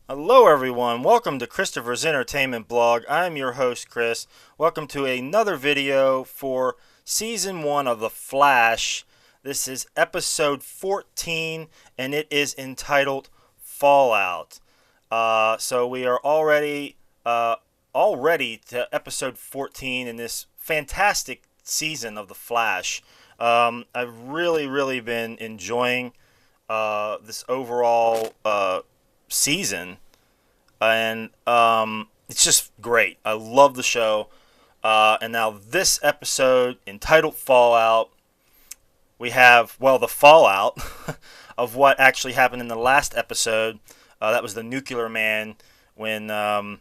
Hello, everyone. Welcome to Christopher's Entertainment Blog. I'm your host, Chris. Welcome to another video for Season 1 of The Flash. This is episode 14, and it is entitled Fallout. So we are already to episode 14 in this fantastic season of The Flash. I've really been enjoying this overall season, and it's just great. I love the show. And now this episode entitled Fallout, we have, well, the fallout of what actually happened in the last episode. That was the nuclear man when Martin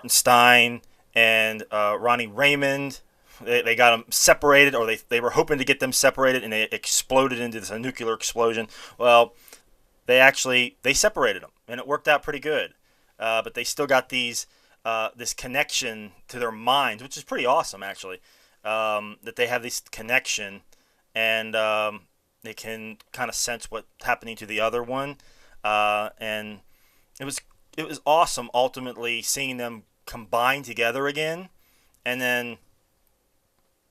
Stein and Ronnie Raymond, they got them separated, or they were hoping to get them separated, and they exploded into this nuclear explosion. Well, they separated them, and it worked out pretty good. But they still got this connection to their minds, which is pretty awesome, actually. That they have this connection, and they can kind of sense what's happening to the other one. And it was awesome, ultimately seeing them combine together again, and then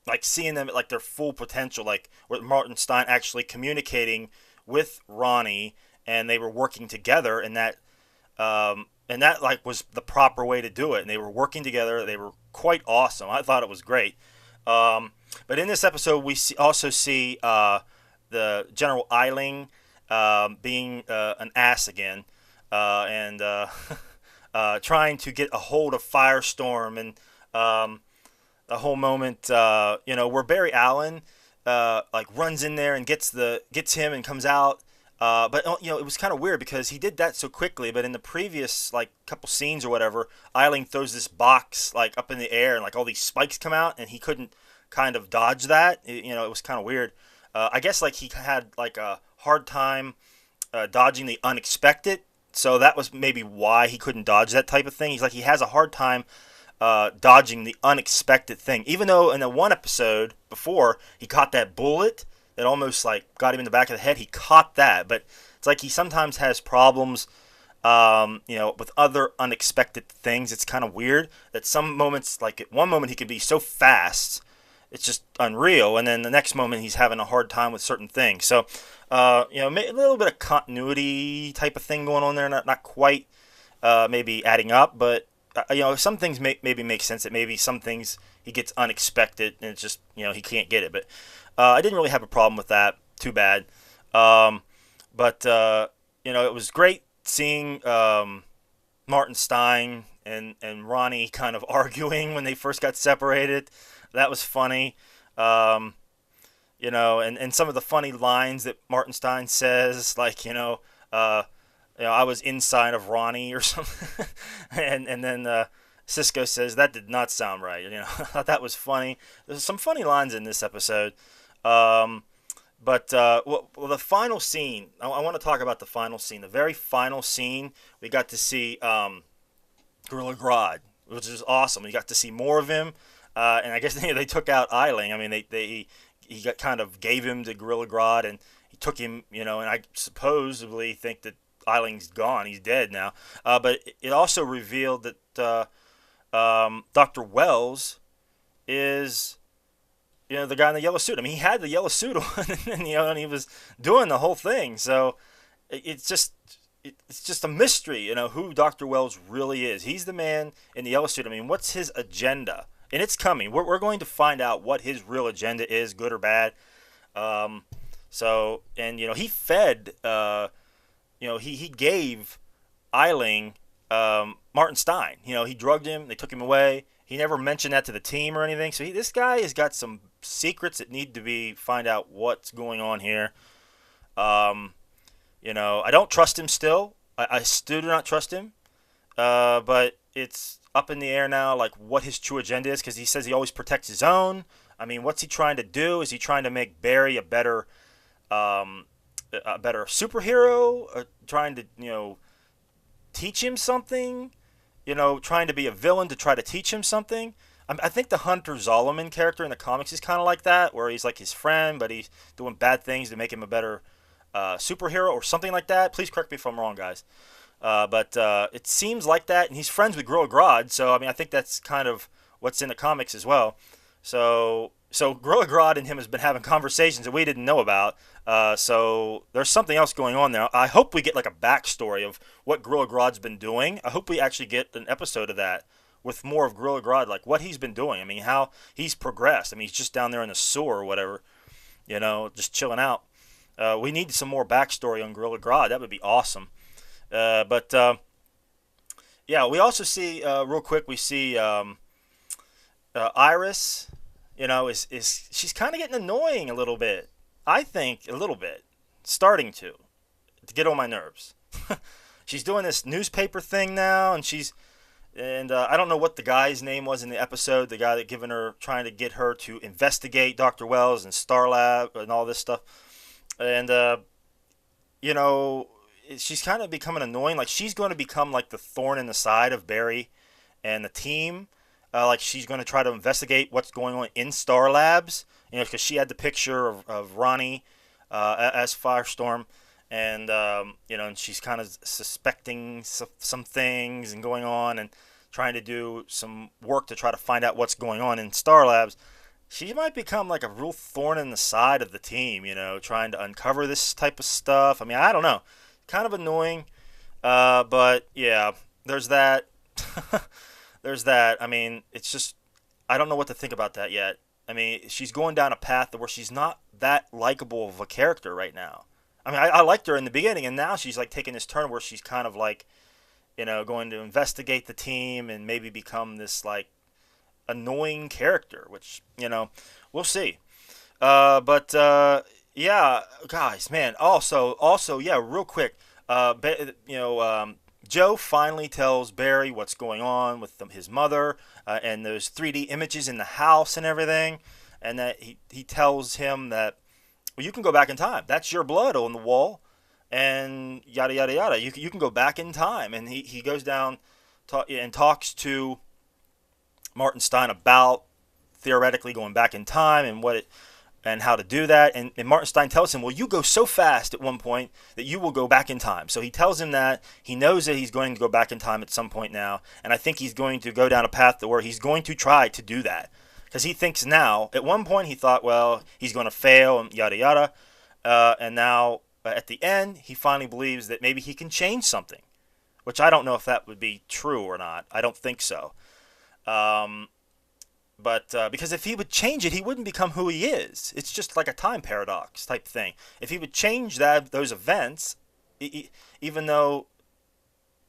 like seeing them at like their full potential, like with Martin Stein actually communicating with Ronnie, and they were working together, and that like was the proper way to do it. And they were working together. They were quite awesome. I thought it was great. But in this episode, we also see the General Eiling being an ass again, and trying to get a hold of Firestorm, and the whole moment, where Barry Allen like runs in there and gets him and comes out. But it was kind of weird because he did that so quickly. But in the previous like couple scenes or whatever, Eiling throws this box like up in the air, and like all these spikes come out, and he couldn't kind of dodge that. It was kind of weird. I guess like he had like a hard time dodging the unexpected, so that was maybe why he couldn't dodge that type of thing. He has a hard time dodging the unexpected thing, even though in the one episode before he caught that bullet that almost like got him in the back of the head. He caught that, but it's like he sometimes has problems, with other unexpected things. It's kind of weird that some moments, like at one moment he could be so fast, it's just unreal, and then the next moment he's having a hard time with certain things. So, a little bit of continuity type of thing going on there. Not quite, maybe adding up, but some things maybe make sense. That maybe some things he gets unexpected, and it's just he can't get it, but. I didn't really have a problem with that. Too bad. But it was great seeing Martin Stein and Ronnie kind of arguing when they first got separated. That was funny. And some of the funny lines that Martin Stein says, like, I was inside of Ronnie or something. and then Cisco says, that did not sound right. I thought that was funny. There's some funny lines in this episode. The final scene, I want to talk about the final scene. The very final scene, we got to see Gorilla Grodd, which is awesome. We got to see more of him, and I guess they took out Eiling. I mean, he got kind of gave him to Gorilla Grodd, and he took him, and I supposedly think that Eiling's gone. He's dead now. But it also revealed that Dr. Wells is the guy in the yellow suit. I mean, he had the yellow suit on, and he was doing the whole thing. So it's just a mystery, who Dr. Wells really is. He's the man in the yellow suit. I mean, what's his agenda? And it's coming. We're going to find out what his real agenda is, good or bad. He fed, he gave Eiling Martin Stein. He drugged him. They took him away. He never mentioned that to the team or anything. So this guy has got some secrets that need to find out what's going on here. I don't trust him still. I still do not trust him. But it's up in the air now, like what his true agenda is, because he says he always protects his own. I mean, what's he trying to do? Is he trying to make Barry a better superhero? Or trying to, teach him something? Trying to be a villain to try to teach him something. I think the Hunter Zolomon character in the comics is kind of like that, where he's like his friend, but he's doing bad things to make him a better superhero or something like that. Please correct me if I'm wrong, guys. But it seems like that, and he's friends with Gorilla Grodd, so I mean, I think that's kind of what's in the comics as well. So Gorilla Grodd and him has been having conversations that we didn't know about. So there's something else going on there. I hope we get like a backstory of what Gorilla Grodd's been doing. I hope we actually get an episode of that with more of Gorilla Grodd, like what he's been doing. I mean, how he's progressed. I mean, he's just down there in the sewer or whatever, just chilling out. We need some more backstory on Gorilla Grodd. That would be awesome. But yeah, we also see real quick. We see Iris. Is she's kind of getting annoying a little bit. I think a little bit, starting to get on my nerves. She's doing this newspaper thing now, and I don't know what the guy's name was in the episode. The guy that trying to get her to investigate Dr. Wells and Starlab and all this stuff, and you know, she's kind of becoming annoying. Like she's going to become like the thorn in the side of Barry and the team. Like she's going to try to investigate what's going on in Star Labs. Because she had the picture of Ronnie as Firestorm, and and she's kind of suspecting some things and going on and trying to do some work to try to find out what's going on in Star Labs. She might become like a real thorn in the side of the team, trying to uncover this type of stuff. I mean, I don't know. Kind of annoying. But yeah, there's that. There's that. I mean, it's just, I don't know what to think about that yet. I mean, she's going down a path where she's not that likable of a character right now. I mean, I liked her in the beginning, and now she's like taking this turn where she's kind of like, going to investigate the team and maybe become this like annoying character, which, we'll see. Yeah, guys, man. Also, yeah, real quick. Joe finally tells Barry what's going on with his mother and those 3D images in the house and everything, and that he tells him that, well, you can go back in time. That's your blood on the wall, and yada yada yada. You can go back in time, and he goes down and talks to Martin Stein about theoretically going back in time and how to do that. And Martin Stein tells him, well, you go so fast at one point that you will go back in time. So he tells him that. He knows that he's going to go back in time at some point now. And I think he's going to go down a path where he's going to try to do that. Because he thinks now, at one point he thought, well, he's going to fail and yada yada. And now at the end, he finally believes that maybe he can change something. Which I don't know if that would be true or not. I don't think so. But because if he would change it, he wouldn't become who he is. It's just like a time paradox type thing. If he would change those events, even though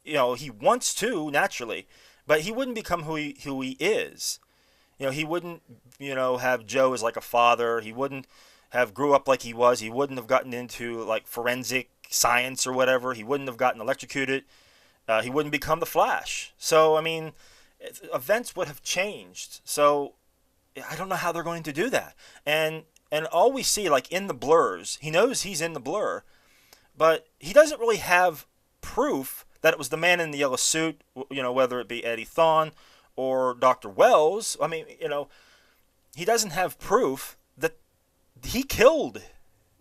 he wants to naturally, but he wouldn't become who he is. He wouldn't have Joe as like a father. He wouldn't have grew up like he was. He wouldn't have gotten into like forensic science or whatever. He wouldn't have gotten electrocuted. He wouldn't become the Flash. So I mean, events would have changed. So I don't know how they're going to do that. And all we see, like in the blurs, he knows he's in the blur, but he doesn't really have proof that it was the man in the yellow suit, whether it be E.T.N or Dr. Wells. I mean, he doesn't have proof that he killed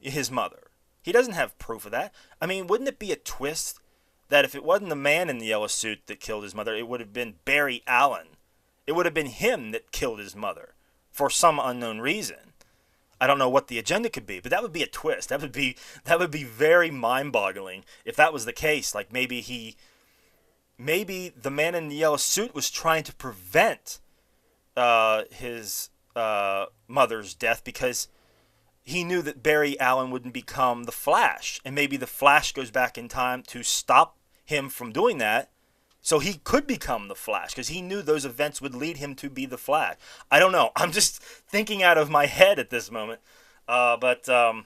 his mother. He doesn't have proof of that. I mean, wouldn't it be a twist that if it wasn't the man in the yellow suit that killed his mother, it would have been Barry Allen. It would have been him that killed his mother for some unknown reason. I don't know what the agenda could be, but that would be a twist. That would be very mind-boggling if that was the case. Like maybe the man in the yellow suit was trying to prevent his mother's death because he knew that Barry Allen wouldn't become the Flash, and maybe the Flash goes back in time to stop him from doing that, so he could become the Flash because he knew those events would lead him to be the Flash. I don't know. I'm just thinking out of my head at this moment. It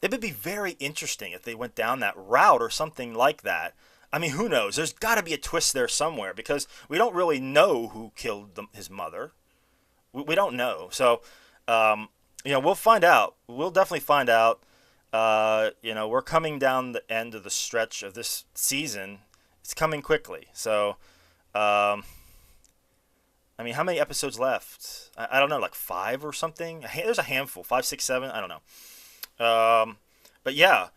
would be very interesting if they went down that route or something like that. I mean, who knows? There's got to be a twist there somewhere because we don't really know who killed his mother. We don't know. So, we'll find out. We'll definitely find out. We're coming down the end of the stretch of this season. It's coming quickly. So, I mean, how many episodes left? I don't know, like 5 or something? There's a handful. 5, 6, 7? I don't know. But yeah,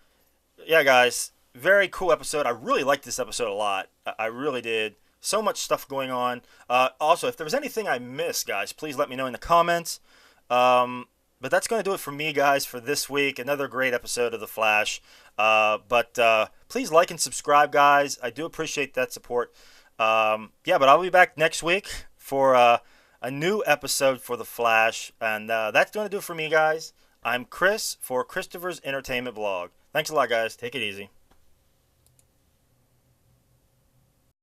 guys, very cool episode. I really liked this episode a lot. I really did. So much stuff going on. Also, if there was anything I missed, guys, please let me know in the comments. But that's going to do it for me, guys, for this week. Another great episode of The Flash. But please like and subscribe, guys. I do appreciate that support. Yeah, but I'll be back next week for a new episode for The Flash. And that's going to do it for me, guys. I'm Chris for Christopher's Entertainment Blog. Thanks a lot, guys. Take it easy.